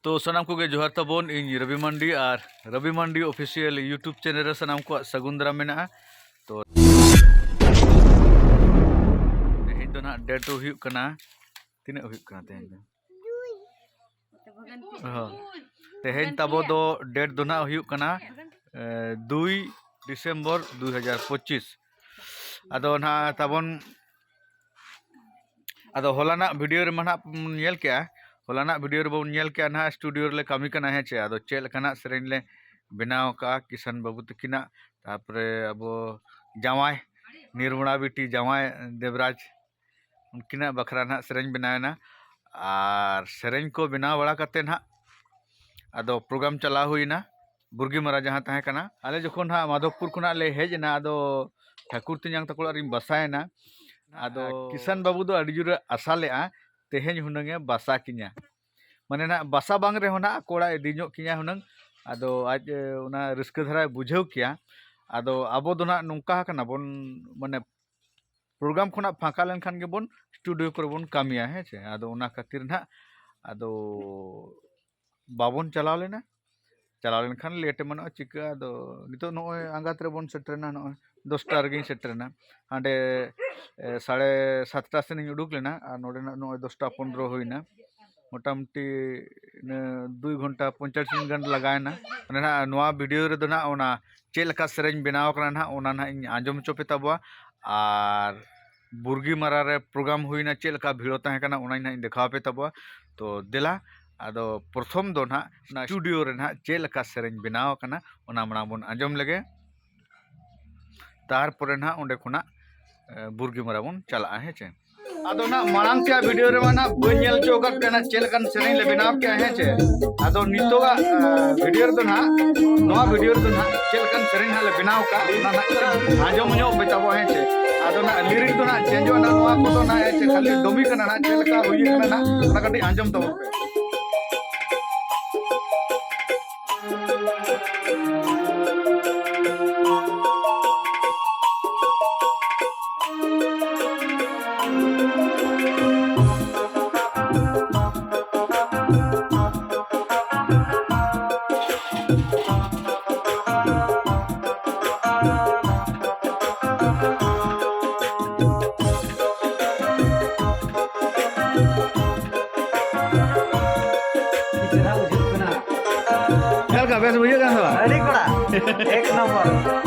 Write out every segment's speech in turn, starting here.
तो सनाम को जोहार तबन इन रवि मंडी और रवि मंडी ऑफिशियल यूट्यूब चैनल रे सनाम को सगुन दाराम मेना। तो तेहें दो ना डेट तो हुई कना तीन हुई कना तेहें दो तेहें तबो दो डेट दो ना हुई कना 2 डिसेम्बर 2025 अदो ना तबन अदो होलाना वीडियो रे मना नेल के होलाना वीडियो रे बन नेल के ना स्टूडियो रे कमी कना है चे अदो चेल कना सेरेन ले बनाव का किसान बाबू तकिना तापरे अब जावाय निर्मला बिटी जावाय देवराज उनकिना बखरा ना सेरेन बनायना और सेरेन को बनाव बड़ा करते ना अदो प्रोग्राम चला हुईना बुर्गी मरा जहाँ तहे कना आले जखन हा माधवपुर खुना ले हेजना अदो ठाकुर तियांग तकोला रिम बसायना अदो किसान बाबू दो अड़ी जुरे आशा लेआ तेहें हुनंगे बसा किया माने ना बसा बांग रे होना कोड़ा इदिनो किया हुनंग अदो आज उना रिस्क धरा बुझाव किया अदो आबो दो ना नुंका कना बन माने प्रोग्राम खुना फाका लेन खान के बन स्टूडियो पर बन कामिया है छे अदो उना खातिर ना अदो बाबन चलाव लेना चलाव लेन खान लेट मनो चिका अदो नितो नोय आंगात रे बन सेटरना नोय 10टा रगे सेटरना हांडे 7:30 से उडुक लेना और नोडे नोय 10टा 15 होइना मोटामुटी 2 घंटा 45 मिनट गन लगायना माने ना नोआ वीडियो रे दो ना ओना चेलका सेरेन बनाव कना ना ओना ना इन आंजम चोपे तबवा और बुर्गी मरा रे प्रोग्राम हुईना चेलका भिड़ो तहे कना ओना इन देखाव पे तबवा। तो देला अदो प्रथम दो ना स्टूडियो रे ना चेलका सेरेन बनाव कना ओना मना बन आंजम लगे तारपरे ना ओंडे खुना बुर्गी मरा बन चला है चे अदो ना मांग के वीडियो रे माना बनेल चौकत के ना चेलकन सेरेन ले बनाव के है चे अदो नितोगा वीडियो रे तो ना नोआ वीडियो रे तो ना चेलकन सेरेन हाले बनाव का ना ना आजो मनो बेताबो है चे अदो ना लिरिक तो ना चेंजो ना नोआ को तो ना है चे खाली डोमी कना ना चेलका हुई कना ना ना कटी आंजम तो बेस बुझे का अरे कोड़ा एक नंबर से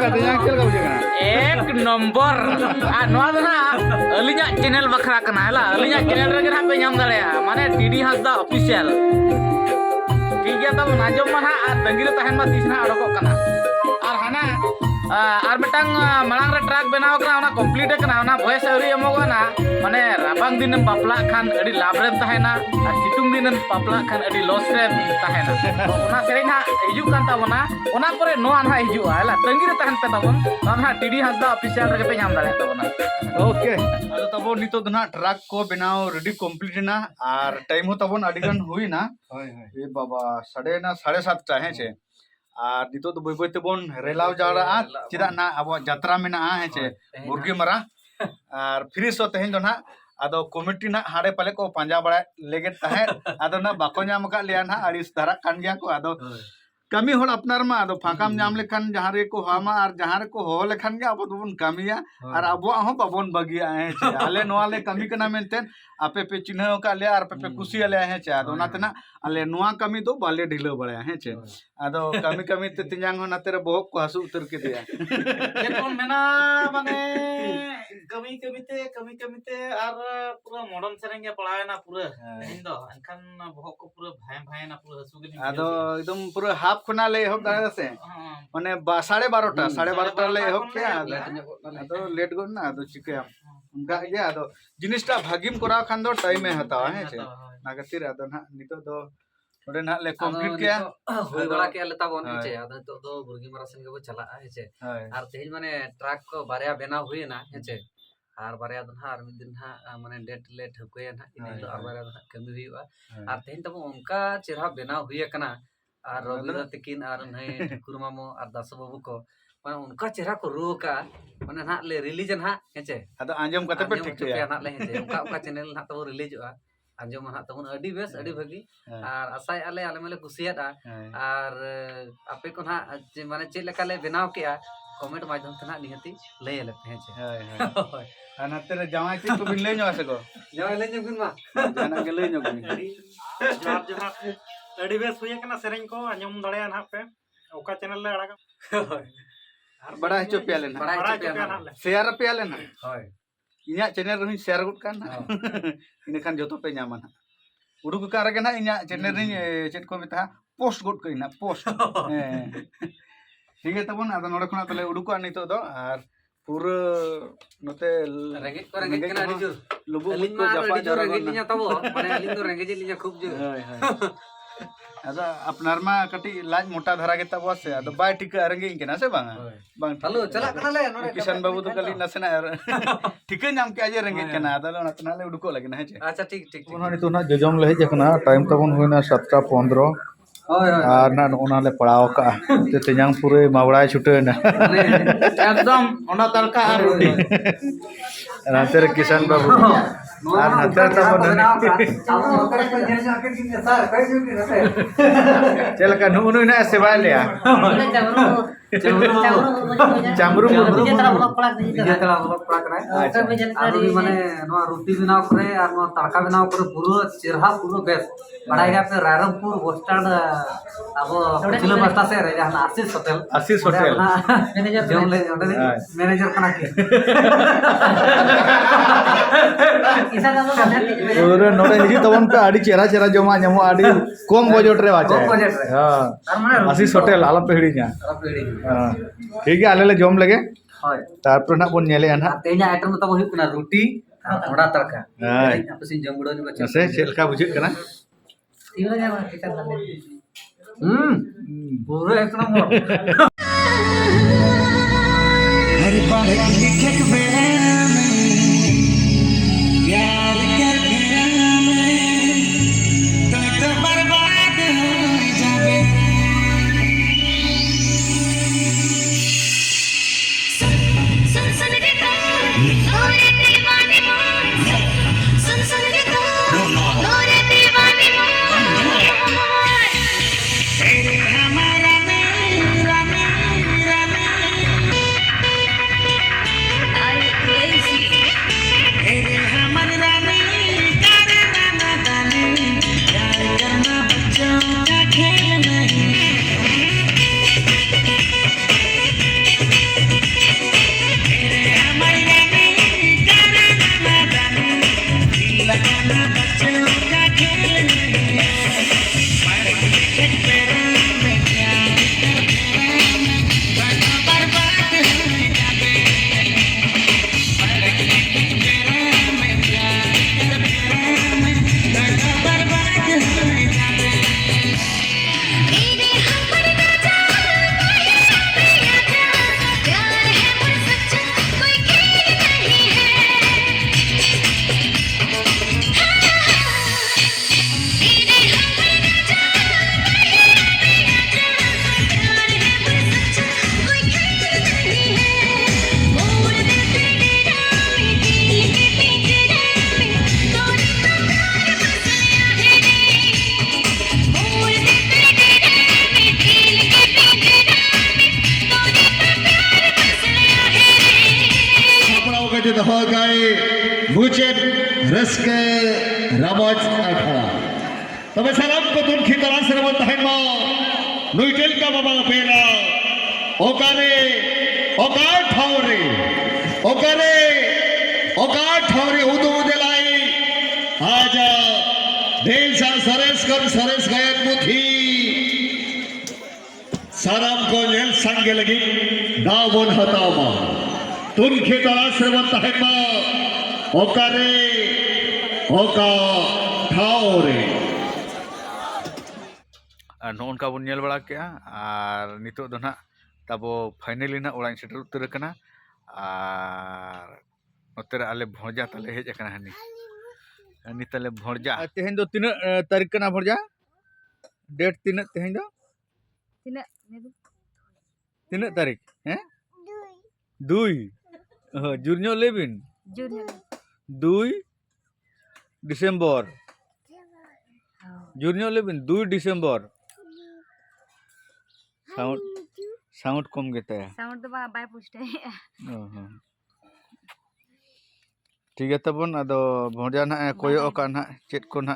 आगे एक नंबर अलिया चैनल बखरा कना हला अलिया चैनल रे ना पे नाम दाड़े माने टीडी हासदा ऑफिशियल ठीक गया तब नाजम मा ना तंगिरे तहन मा तीसना अडको कना और हाना आर मिटांग मांग रे ट्रक बनाव कना ओना कंप्लीट कना ओना वॉइस अवरी एमोगना माने राबांग दिन बापला खान अडी लाभ रे तहेना आर सितुंग दिन बापला खान अडी लॉस रे तहेना ओना सेरेन हा हिजु कान ताबोना ओना परे नोआ ना हिजु हला तंगी रे तहन पे ताबोन ओना टीडी हंसदा ऑफिशियल रे पे नाम दाले ताबोना ओके आदो तबो नितो दना ट्रक को बनाव रेडी कंप्लीट ना आर टाइम हो तबोन अडिगन हुई ना ए बाबा 7:30 टा है छे आर नितो तो बय बय तेबोन रेलाव जाड़ा चिदा ना अब यात्रा में ना है छे मुर्गी मरा आर फ्री सो तेहन दो ना आदो कमिटी ना हाड़े पाले को पांजा बड़ा लेगे तहे आदो ना बाको नाम का लिया ना अड़िस धारा कान गया को आदो कमी होड़ अपनार मा आदो फाकाम नाम लेखन जहां रे को हामा आर जहां रे को हो लेखन गे अब दोबन कमिया आर अब हो बाबन बगिया है छे आले नोआ ले कमी कना मेनतेन आपे पे चिन्ह का ले आर पे खुशी ले है छे आदो ना तना आले नोआ कमी दो बाले ढिलो बड़ा है छे आदो कमी कमी ते तिंजांग हो नाते रे बहुत को हसु उतर के दिया जेकोन मेना माने कमी कमीते आर पूरा मॉडर्न सेरेंगे पड़ावे ना पूरा तेहिन दो एनखान बहुत को पूरा भाई ना पूरा हसु गेली आदो एकदम पूरा हाफ खुना ले हो दादा से माने 12:30 ले हो क्या आदो लेट गो ना आदो चिके उनका ये आदो जिनिसटा भागिम कोरा खान दो टाइम में हता है छे ना खातिर आदो ना नितो दो ओडे ना ले कंप्लीट किया होय बड़ा के लेता बोन हेचे आदो तो दो बुर्गी मरासन के बो चला हेचे आर तेहिन माने ट्रक को बारिया बेना हुई ना हेचे आर बारिया दन हार मिद दिन हा माने डेट ले ठकुए ना इन आर बारिया दन कमी हुईवा आर तेहिन तब उनका चेहरा बेना हुई कना आर रविंद्र तकिन आर नय ठाकुर मामो आर दास बाबू को माने उनका चेहरा को रो का माने ना ले रिलीज ना हेचे आदो आंजम कते पे ठीक है ना ले हेचे उनका चैनल ना तब रिलीजवा आंजम ना तब अडी बेस अडी भगी आर आसाय आले माले कुसियादा आर आपे को ना माने चे लेका ले बनाव के कमेंट माध्यम से ना निहती ले ले हेचे नते रे जावाई ती तो बिन ले नो सको जावाई ले नो मा जाना के ले नो जोहार अड़ी बेस हुई कना सेरेंग को आंजम दड़िया ना पे ओका चैनल ले अड़ागा बड़ा हिचो पे लेना बड़ा ना शेयर पे लेना होय इन्या चैनल रही शेयर गुड कान इन खान जतो पे न्यामा ना उडुक का रगे ना इन्या चैनल रही चेट को बिता पोस्ट गुड कइना पोस्ट ठीक है तबन आदा नोडे खना तले उडुक आ नितो दो आर पूरा नते रेंगे कना अडी जोर लुबु अलिन को मा जपा अडी जोर जरा रेंगे लिnya तबो माने अलिन दो रेंगे लिnya खूब जोर हाय हाय आदा अपनार मा कटी लाज मोटा धरा के तबो से आदा बाय टिका रेंगे केना से बांगा बांग हेलो चला कना ले नोडे किशन बाबू तो कली नसना ठीक नाम के आज रेंगे केना आदा नतना ले उडुको लगे ना है अच्छा ठीक उन्होंने तो ना जजम ले जकना टाइम तबन होइना 7:15 होय आर ना ओना ले पड़ाव का ते तेजांग पूरे मावड़ा छुटे ना एकदम ओना तड़का आर रोटी राते रे किशन बाबू आर नतर तबन चल का नु नु ना सेवा ले चामरू विजेतला ब्लॉक पड़ा करे आरो भी माने नवा रोटी बनाव करे आर नवा तड़का बनाव करे पूरा चेहरा पूरा बेस बड़ा गया पे रायरमपुर बस स्टैंड अब जिला बस्ता से रे जहां आशीष होटल मैनेजर जोन ले मैनेजर कना के किसा दाबो पूरे नोडे हिजु तबन पे आडी चेहरा जमा ᱧᱟᱢᱚᱜ आडी कम बजट रे वाचे हां आशीष होटल आला पे हिड़ीña हां ठीक है आले ले जम लगे होय तारपर ना बोन नेले ना तेजा आइटम तब हुई कुना रोटी थोड़ा तड़का हाय आपसे जम गुड़ो नि से चेलका बुझे कना तीन जा किचन दाले पूरा एक नंबर हर बार लिखे के में यार कर में तो बर्बाद हो जावे सुन सुन के ओरे दीवानी सुन सुन के ओरे दीवानी तेरे हमारा मेरा आई क्रेजी तेरे हमारा करना दानी प्यार करना बच्चों का खेल नहीं बर्बाद रमज अखाड़ा तब सलाम को तुम की तरह से रमत है मां नुइटेल का बाबा पेरा ओकारे ओकार ठावरे ओकारे ओकार ठावरे उदो उदलाई आजा देशा सरेस गायक मुथी साराम को नेल संगे लगी दावन हतामा तुम की तरह से रमत है मां ओकारे ओका ठावरे नौका बन नेल बड़ा के और नितो दो ना तब फाइनली ना ओड़ा सेटर उतर कना और नोते आले भोजा तले हेज कना हनी हनी तले भोजा तेहेन दो तीन तारीख कना भोजा डेट तीन तेहेन दो तीन तारीख हैं दुई जुर्नियो लेबिन दुई डिसेम्बर जुर्नियो लेबिन 2 डिसेम्बर साउंड कम गेता है साउंड तो बाय पुष्ट है ठीक है तबन अदो भोजा ना कोयो का ना चेत को ना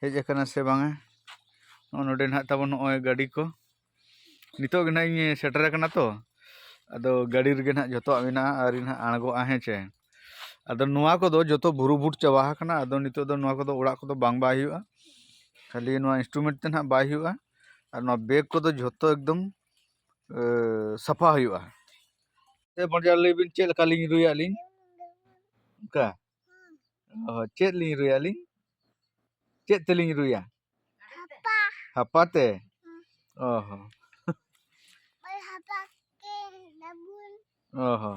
हेज कना से बांगा नोडे ना तबन ओय गाड़ी को नितो गना इन सेटर कना तो अदो गाड़ी रे ना जतो मेना आरी ना आणगो आहे चे अदो नुआ को दो जतो बुरु बुट चबा कना अदो नितो दो नुआ को दो ओड़ा को दो बांग बाय हुआ खाली नुआ इंस्ट्रूमेंट ते ना बाय हुआ और नुआ बैग को दो जतो एकदम सफा हुआ ते भोजा लेबिन चेल कालिंग रुया लिंग का चेत लिंग रुया लिंग चेत तेलिंग रुया हपाते ओहो ओहो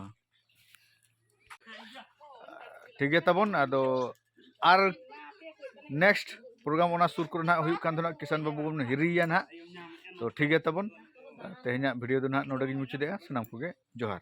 ठीक है तबन अदो आर नेक्स्ट प्रोग्राम ओना सुर कर ना हुई कान दो ना किसान बाबू को हिरिया ना तो ठीक है तबन तेहना वीडियो दो ना नोडे गिन मुचादे सनाम को गे जोहार।